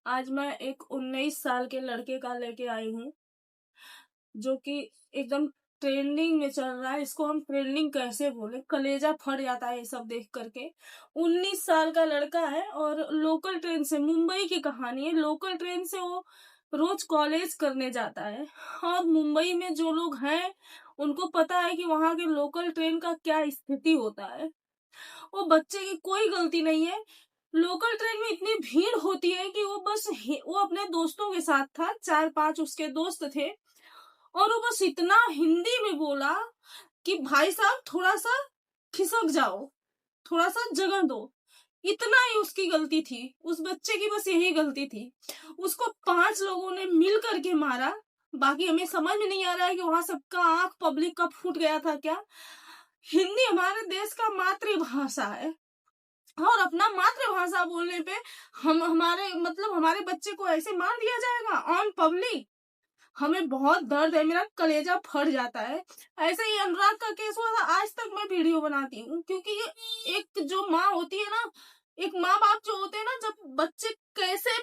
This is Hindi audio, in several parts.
आज मैं एक 19 साल के लड़के का लेके आई हूँ, जो कि एकदम ट्रेंडिंग में चल रहा है। इसको हम ट्रेंडिंग कैसे बोले, कलेजा फट जाता है ये सब देख करके। 19 साल का लड़का है और लोकल ट्रेन से, मुंबई की कहानी है, लोकल ट्रेन से वो रोज कॉलेज करने जाता है। और मुंबई में जो लोग हैं उनको पता है कि वहां के लोकल ट्रेन का क्या स्थिति होता है। वो बच्चे की कोई गलती नहीं है। लोकल ट्रेन में इतनी भीड़ होती है कि वो अपने दोस्तों के साथ था, 4-5 उसके दोस्त थे, और वो बस इतना हिंदी में बोला कि भाई साहब थोड़ा सा खिसक जाओ, थोड़ा सा जगह दो। इतना ही उसकी गलती थी, उस बच्चे की बस यही गलती थी। उसको 5 लोगों ने मिल करके मारा। बाकी हमें समझ में नहीं आ रहा है कि वहां सबका आंख पब्लिक का फूट गया था क्या। हिंदी हमारे देश का मातृभाषा है, और अपना मातृभाषा बोलने पे हमारे बच्चे को ऐसे मार दिया जाएगा ऑन पब्लिक। हमें बहुत दर्द है, मेरा कलेजा फट जाता है। ऐसे ही अनुराग का केस हुआ था। आज तक मैं वीडियो बनाती हूँ क्योंकि ये एक जो माँ होती है ना, एक माँ बाप जो होते हैं ना, जब बच्चे कैसे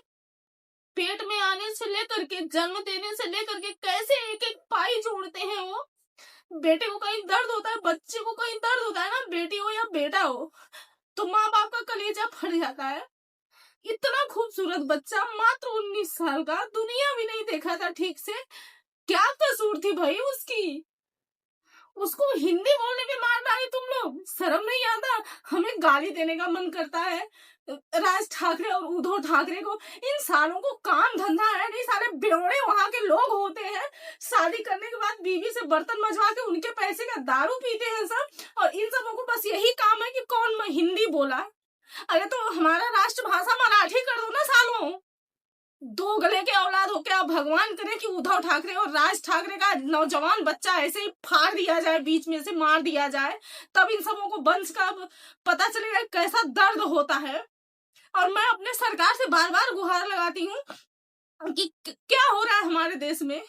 पेट में आने से लेकर के जन्म देने से लेकर के कैसे एक एक पाई जोड़ते हैं। वो बेटे को कहीं दर्द होता है, बच्चे को कहीं दर्द होता है ना, बेटी हो या बेटा हो, तो माँ बाप का कलेजा फट जाता है। इतना खूबसूरत बच्चा, मात्र 19 साल का, दुनिया भी नहीं देखा था ठीक से। क्या कसूर थी भाई उसकी? उसको हिंदी बोलने पे मार डाली तुम लोग, शर्म नहीं आता? हमें गाली देने का मन करता है राज ठाकरे और उद्धव ठाकरे को। इन सालों को काम धंधा है नहीं, सारे बेवड़े वहां के लोग होते हैं। शादी करने के बाद बीवी से बर्तन मजवा के उनके पैसे का दारू पीते हैं सब, और इन सबों को बस यही काम है कि कौन हिंदी बोला। अरे तो हमारा राष्ट्रभाषा मराठी कर दो ना सालों। दो गले के औलाद हो क्या? भगवान करे कि उद्धव ठाकरे और राज ठाकरे का नौजवान बच्चा ऐसे ही फाड़ दिया जाए, बीच में से मार दिया जाए, तब इन सबों को वंश का पता चलेगा कैसा दर्द होता है। और मैं अपने सरकार से बार बार गुहार लगाती हूँ कि क्या हो रहा है हमारे देश में।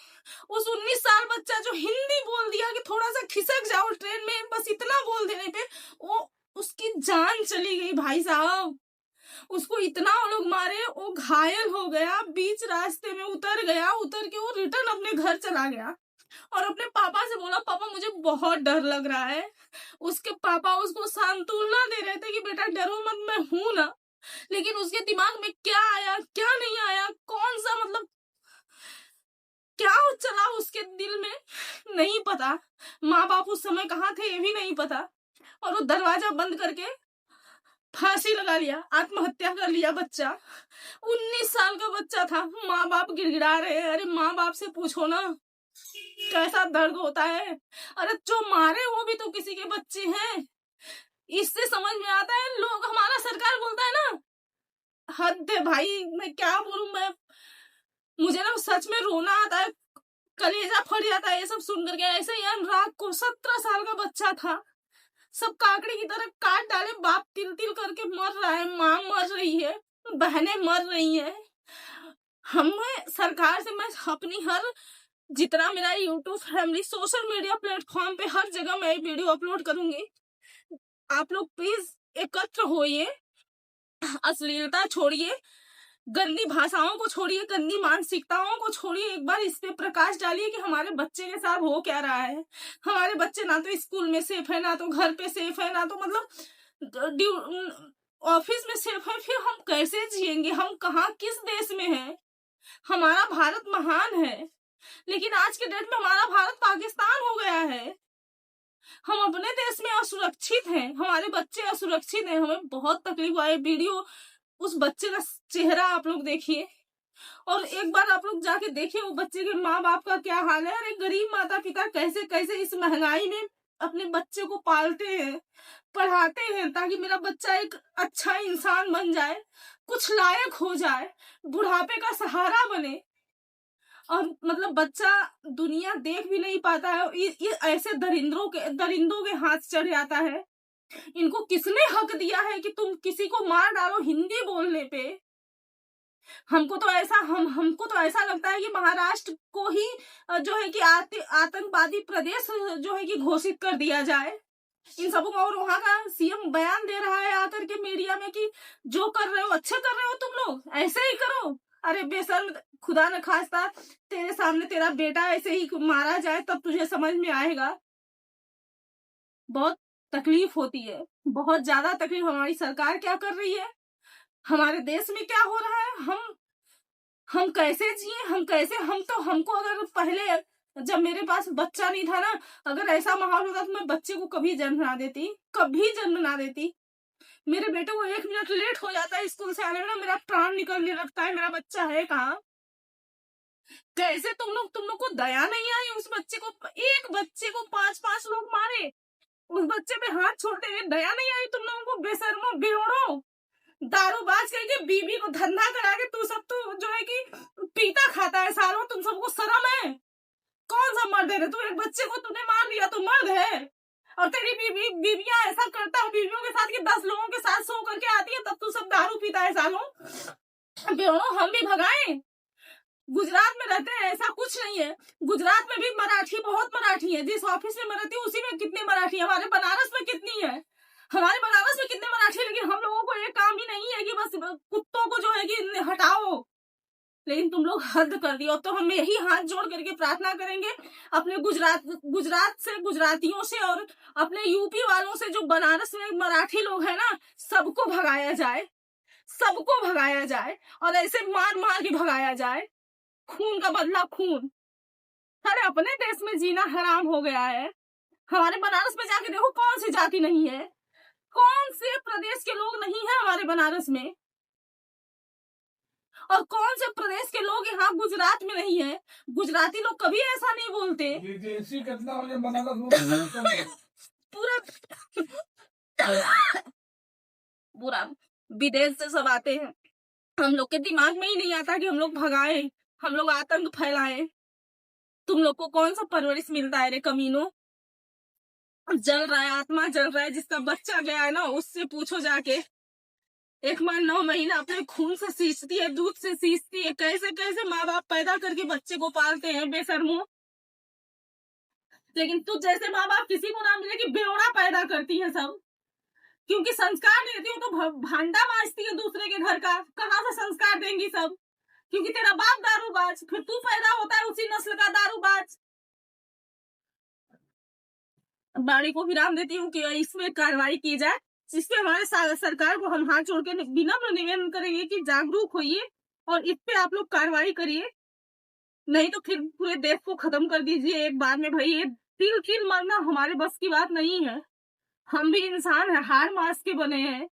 उस 19 साल बच्चा जो हिंदी बोल दिया कि थोड़ा सा खिसक जाओ ट्रेन में, बस इतना बोल देने पे वो उसकी जान चली गई भाई साहब। उसको इतना वो लोग मारे, वो घायल हो गया, बीच रास्ते में उतर गया, उतर के वो रिटर्न अपने घर चला गया और अपने पापा से बोला, पापा मुझे बहुत डर लग रहा है। उसके पापा उसको सांत्वना दे रहे थे कि बेटा डरो मत, मैं हूं ना। लेकिन उसके दिमाग में क्या आया क्या नहीं आया, कौन सा क्या चला उसके दिल में, नहीं पता। माँ बाप उस समय कहाँ थे ये भी नहीं पता, और वो दरवाजा बंद करके फांसी लगा लिया, आत्महत्या कर लिया बच्चा। 19 साल का बच्चा था। माँ बाप गिड़गिड़ा रहे हैं। अरे माँ बाप से पूछो ना कैसा दर्द होता है। अरे जो मारे वो भी तो किसी के बच्चे हैं। इससे समझ में आता है, लोग हमारा सरकार बोलता है ना, हद है भाई। मैं क्या बोलूं, मुझे ना सच में रोना आता है, कलेजा फट जाता है ये सब सुन करके। ऐसे ही अनुराग को 17 साल का बच्चा था, सब काकड़ी की तरह काट डाले, बाप तिल तिल करके मर रहा है, माँ मर रही है, बहनें मर रही है। हमें सरकार से मैं अपनी हर जितना मेरा YouTube family social media platform पे हर जगह मैं वीडियो अपलोड करूंगी। आप लोग प्लीज एकत्र होइए, अश्लीलता छोड़िए, गंदी भाषाओं को छोड़िए, गंदी मानसिकताओं को छोड़िए। एक बार इस पे प्रकाश डालिए कि हमारे बच्चे के साथ हो क्या रहा है। हमारे बच्चे ना तो स्कूल में सेफ है, ना तो घर पे सेफ है, ना तो ऑफिस में सेफ है। फिर हम कैसे जिएंगे? हम कहाँ किस देश में हैं? हमारा भारत महान है, लेकिन आज के डेट में हमारा भारत पाकिस्तान हो गया है। हम अपने देश में असुरक्षित हैं, हमारे बच्चे असुरक्षित हैं। हमें बहुत तकलीफ आई। वीडियो उस बच्चे का चेहरा आप लोग देखिए, और एक बार आप लोग जाके देखिए वो बच्चे के माँ बाप का क्या हाल है। और एक गरीब माता पिता कैसे कैसे इस महंगाई में अपने बच्चे को पालते हैं, पढ़ाते हैं, ताकि मेरा बच्चा एक अच्छा इंसान बन जाए, कुछ लायक हो जाए, बुढ़ापे का सहारा बने। और बच्चा दुनिया देख भी नहीं पाता है, ये ऐसे दरिंदों के हाथ चढ़ जाता है। इनको किसने हक दिया है कि तुम किसी को मार डालो हिंदी बोलने पे? हमको तो ऐसा लगता है कि महाराष्ट्र को ही जो है कि आतंकवादी प्रदेश जो है कि घोषित कर दिया जाए इन सबों को। और वहां का सीएम बयान दे रहा है आकर के मीडिया में कि जो कर रहे हो अच्छा कर रहे हो, तुम लोग ऐसे ही करो। अरे बेशर्म, खुदा न खास्ता तेरे सामने तेरा बेटा ऐसे ही मारा जाए तब तुझे समझ में आएगा। बहुत तकलीफ होती है, बहुत ज्यादा तकलीफ। हमारी सरकार क्या कर रही है, हमारे देश में क्या हो रहा है, हम कैसे जिए, हमको अगर पहले जब मेरे पास बच्चा नहीं था ना, अगर ऐसा माहौल होता तो मैं बच्चे को कभी जन्म ना देती। मेरे बेटे को 1 मिनट लेट हो जाता है स्कूल से आने में, मेरा प्राण निकलने लगता है, मेरा बच्चा है कहाँ। कैसे तुम लोग को दया नहीं आई उस बच्चे को, एक बच्चे को 5-5 लोग मारे, उस बच्चे पे हाथ छोड़ते हुए दया नहीं आई तुम लोगों को। बेशर्मो, बेवड़ो, दारूबाज करके बीवी को धंधा करा के तू सब तो जो है कि पीता खाता है सालों, तुम सबको शर्म है? कौन सा मर्द है? तू एक बच्चे को तूने मार दिया, तू मर्द है? और तेरी बीवियां ऐसा करता है बीवियों के साथ कि 10 लोगों के साथ सो करके आती है, तब तू सब दारू पीता है सालों। हम भी भगाए? गुजरात में रहते हैं, ऐसा कुछ नहीं है। गुजरात में भी मराठी, बहुत मराठी है। जिस ऑफिस में मैं रहती हूँ उसी में कितने मराठी है। हमारे बनारस में कितनी है, हमारे बनारस में कितने मराठी है। लेकिन हम लोगों को एक काम ही नहीं है कि बस कुत्तों को जो है कि हटाओ। लेकिन तुम लोग हद कर दिया। तो हम यही हाथ जोड़ करके प्रार्थना करेंगे अपने गुजरात से, गुजरातियों से और अपने यूपी वालों से, जो बनारस में मराठी लोग हैं ना, सबको भगाया जाए, सबको भगाया जाए और ऐसे मार मार के भगाया जाए। खून का बदला खून। अरे अपने देश में जीना हराम हो गया है। हमारे बनारस में जाके देखो कौन सी जाति नहीं है, कौन से प्रदेश के लोग नहीं है हमारे बनारस में, और कौन से प्रदेश के लोग यहाँ गुजरात में नहीं है। गुजराती लोग कभी ऐसा नहीं बोलते। विदेशी कितना पूरा पूरा विदेश से सब आते हैं। हम लोग के दिमाग में ही नहीं आता कि हम लोग भगाए, हम लोग आतंक फैलाए। तुम लोग को कौन सा परवरिश मिलता है रे कमीनों? जल रहा है, आत्मा जल रहा है। जिसका बच्चा गया है ना, उससे पूछो जाके। 1 माह 9 महीना अपने खून से सींचती है, दूध से सींचती है। कैसे कैसे माँ बाप पैदा करके बच्चे को पालते हैं बेशर्मों। लेकिन तू जैसे माँ बाप किसी को ना मिले कि बेवड़ा पैदा करती है सब, क्योंकि संस्कार देती हूँ तो भांडा मांजती है दूसरे के घर का। कहाँ से संस्कार देंगी सब? क्योंकि तेरा बाप दारूबाज, फिर तू पैदा होता है उसी नस्ल का दारूबाज। बाड़ी को विराम देती हूँ कि इसमें कार्रवाई की जाए, जिसपे हमारे सरकार को हम हाथ जोड़ के विनम्र निवेदन करेंगे कि जागरूक होइए और इस पे आप लोग कार्रवाई करिए, नहीं तो फिर पूरे देश को खत्म कर दीजिए एक बार में। भाई ये तिल तिल मरना हमारे बस की बात नहीं है। हम भी इंसान है, हार मास के बने हैं।